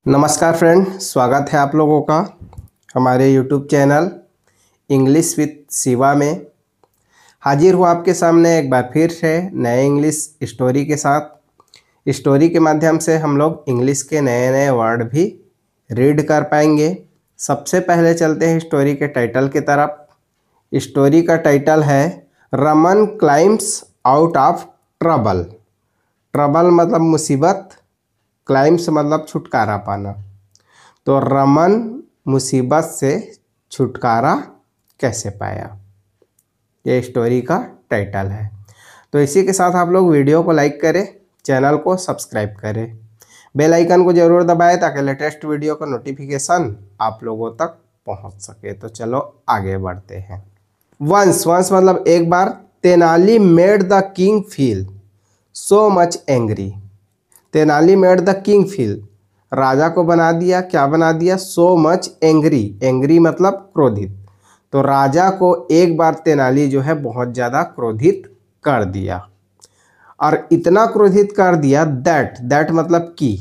नमस्कार फ्रेंड, स्वागत है आप लोगों का हमारे YouTube channel English with Shiva में। हाजिर हूँ आपके सामने एक बार फिर से नए इंग्लिश स्टोरी के साथ। स्टोरी के माध्यम से हम लोग इंग्लिश के नए नए वर्ड भी रीड कर पाएंगे। सबसे पहले चलते हैं स्टोरी के टाइटल की तरफ। स्टोरी का टाइटल है Raman climbs out of trouble. Trouble मतलब मुसीबत, क्लाइम्स मतलब छुटकारा पाना। तो रमन मुसीबत से छुटकारा कैसे पाया, ये स्टोरी का टाइटल है। तो इसी के साथ आप लोग वीडियो को लाइक करें, चैनल को सब्सक्राइब करें, बेल आइकन को जरूर दबाएं ताकि लेटेस्ट वीडियो का नोटिफिकेशन आप लोगों तक पहुंच सके। तो चलो आगे बढ़ते हैं। वंस मतलब एक बार। Tenali made the king feel so much angry. Tenali made the king feel, राजा को बना दिया, क्या बना दिया, सो मच एंग्री। एंग्री मतलब क्रोधित। तो राजा को एक बार तेनाली जो है बहुत ज़्यादा क्रोधित कर दिया, और इतना क्रोधित कर दिया दैट मतलब कि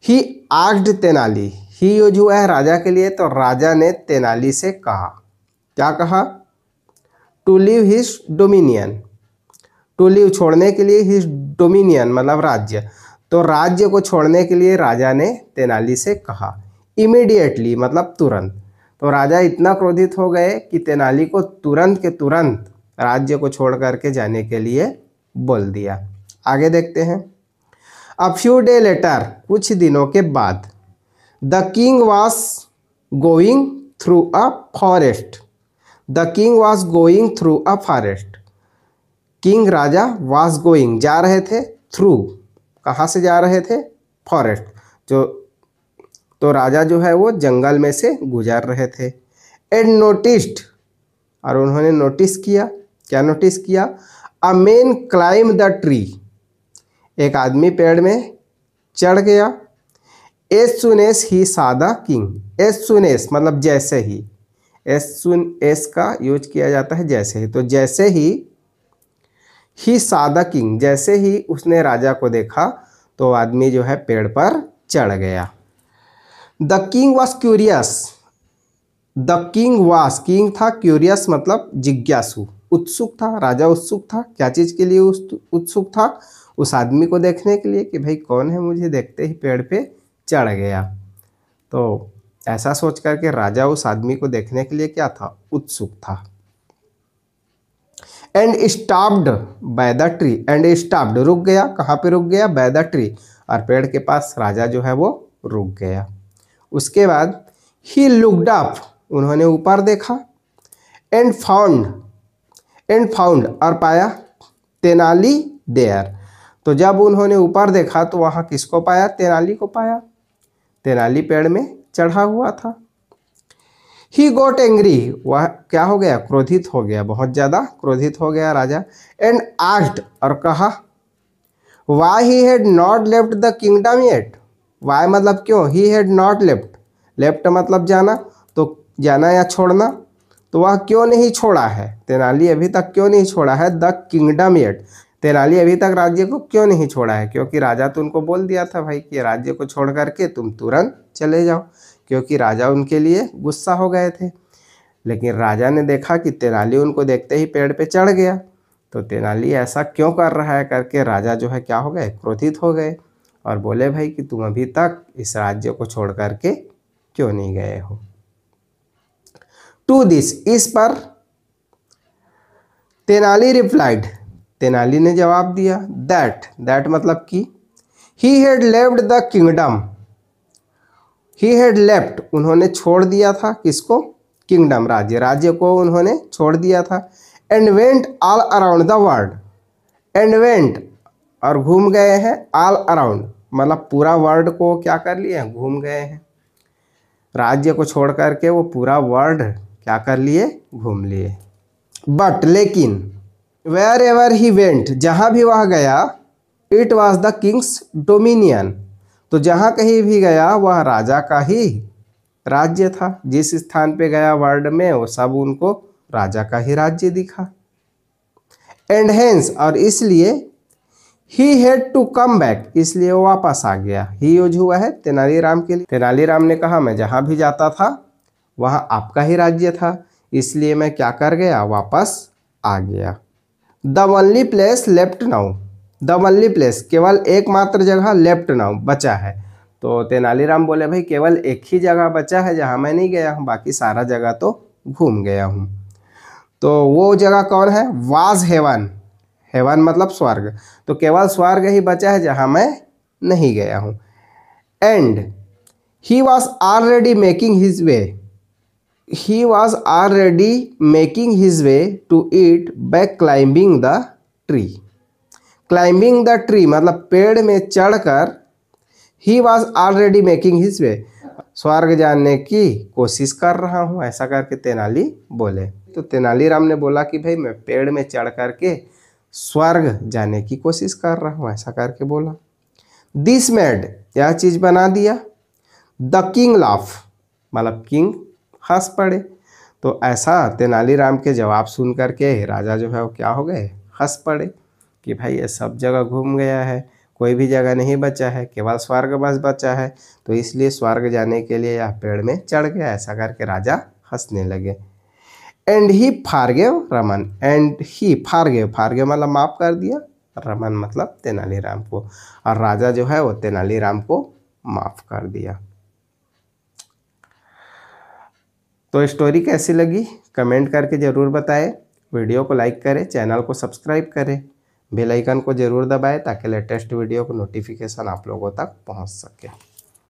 ही आस्क्ड तेनाली। ही जो है राजा के लिए, तो राजा ने तेनाली से कहा, क्या कहा, to leave his dominion. To leave छोड़ने के लिए, हिज डोमिनियन मतलब राज्य। तो राज्य को छोड़ने के लिए राजा ने तेनाली से कहा। इमीडिएटली मतलब तुरंत। तो राजा इतना क्रोधित हो गए कि तेनाली को तुरंत के तुरंत राज्य को छोड़ करके जाने के लिए बोल दिया। आगे देखते हैं। अ फ्यू डे लेटर, कुछ दिनों के बाद, the king was going through a forest. The king was going through a forest. King Raja was going जा रहे थे, थ्रू कहाँ से जा रहे थे, फॉरेस्ट। जो तो राजा जो है वो जंगल में से गुजर रहे थे। एंड नोटिस्ड, और उन्होंने नोटिस किया, क्या नोटिस किया, a man climb the tree. एक आदमी पेड़ में चढ़ गया। As soon as he saw the king. As soon as मतलब जैसे ही, एज सुन एस का यूज किया जाता है जैसे ही। तो जैसे ही सा द किंग, जैसे ही उसने राजा को देखा तो आदमी जो है पेड़ पर चढ़ गया। The king was curious. The king was, king था, क्यूरियस मतलब जिज्ञासु, उत्सुक था। राजा उत्सुक था, क्या चीज़ के लिए उत्सुक था, उस आदमी को देखने के लिए कि भाई कौन है, मुझे देखते ही पेड़ पे चढ़ गया। तो ऐसा सोच करके राजा उस आदमी को देखने के लिए क्या था, उत्सुक था। And stopped by the tree. And stopped रुक गया, कहाँ पे रुक गया, बाय द ट्री, और पेड़ के पास राजा जो है वो रुक गया। उसके बाद ही लुक्ड अप, उन्होंने ऊपर देखा। एंड फाउंड और पाया तेनाली देयर। तो जब उन्होंने ऊपर देखा तो वहाँ किसको पाया, तेनाली को पाया। तेनाली पेड़ में चढ़ा हुआ था। ही गोट एंग्री, वह क्या हो गया, क्रोधित हो गया, बहुत ज़्यादा क्रोधित हो गया राजा। एंड आस्क्ड, और कहा, why he had not left the kingdom yet. Why मतलब क्यों, he had not left, left मतलब जाना, तो जाना या छोड़ना, तो वह क्यों नहीं छोड़ा है, तेनाली अभी तक क्यों नहीं छोड़ा है, द किंगडम येट। तेनाली अभी तक राज्य को क्यों नहीं छोड़ा है, क्योंकि राजा तो उनको बोल दिया था भाई कि राज्य को छोड़ करके तुम तुरंत चले जाओ, क्योंकि राजा उनके लिए गुस्सा हो गए थे। लेकिन राजा ने देखा कि तेनाली उनको देखते ही पेड़ पे चढ़ गया, तो तेनाली ऐसा क्यों कर रहा है करके राजा जो है क्या हो गए, क्रोधित हो गए, और बोले भाई कि तुम अभी तक इस राज्य को छोड़ करके क्यों नहीं गए हो। टू दिस, इस पर, तेनाली रिप्लाइड, तेनाली ने जवाब दिया, दैट मतलब कि, he had left the kingdom. He had left, उन्होंने छोड़ दिया था, किसको, किंगडम राज्य को उन्होंने छोड़ दिया था। And went all around the world. And went और घूम गए हैं, ऑल अराउंड मतलब पूरा वर्ल्ड को क्या कर लिए हैं, घूम गए हैं। राज्य को छोड़ करके वो पूरा वर्ल्ड क्या कर लिए, घूम लिए। बट लेकिन, वेयर एवर ही वेंट, जहाँ भी वह गया, it was the Kings dominion. तो जहाँ कहीं भी गया वह राजा का ही राज्य था। जिस स्थान पे गया वर्ल्ड में वो सब उनको राजा का ही राज्य दिखा। एंड हेंस, और इसलिए, he had to come back, इसलिए वो वापस आ गया। ही यूज हुआ है तेनालीराम के लिए। तेनालीराम ने कहा मैं जहाँ भी जाता था वहाँ आपका ही राज्य था, इसलिए मैं क्या कर गया, वापस आ गया। The only place left now, the only place केवल एकमात्र जगह लेफ्ट नाउ बचा है। तो तेनालीराम बोले भाई केवल एक ही जगह बचा है जहाँ मैं नहीं गया हूँ, बाकी सारा जगह तो घूम गया हूँ। तो वो जगह कौन है, वाज हेवन, हेवन मतलब स्वर्ग, तो केवल स्वर्ग ही बचा है जहाँ मैं नहीं गया हूँ। And he was already making his way, he was already making his way to it by climbing the tree, climbing the tree मतलब पेड़ में चढ़कर he was already making his way, स्वर्ग जाने की कोशिश कर रहा हूँ, ऐसा करके तेनाली बोले। तो तेनालीराम ने बोला कि भाई मैं पेड़ में चढ़ करके स्वर्ग जाने की कोशिश कर रहा हूँ, ऐसा करके बोला। दिस मेड, यह चीज़ बना दिया। द किंग लाफ, मतलब किंग हंस पड़े। तो ऐसा तेनालीराम के जवाब सुन करके राजा जो है वो क्या हो गए, हंस पड़े कि भाई ये सब जगह घूम गया है, कोई भी जगह नहीं बचा है, केवल स्वर्ग बस बचा है, तो इसलिए स्वर्ग जाने के लिए यह पेड़ में चढ़ गया, ऐसा करके राजा हंसने लगे। And he forgave Raman, and he forgave, forgave मतलब माफ़ कर दिया, रमन मतलब तेनालीराम को, और राजा जो है वो तेनालीराम को माफ़ कर दिया। तो स्टोरी कैसी लगी कमेंट करके ज़रूर बताएं, वीडियो को लाइक करें, चैनल को सब्सक्राइब करें, बेल आइकन को ज़रूर दबाएं ताकि लेटेस्ट वीडियो को नोटिफिकेशन आप लोगों तक पहुंच सके।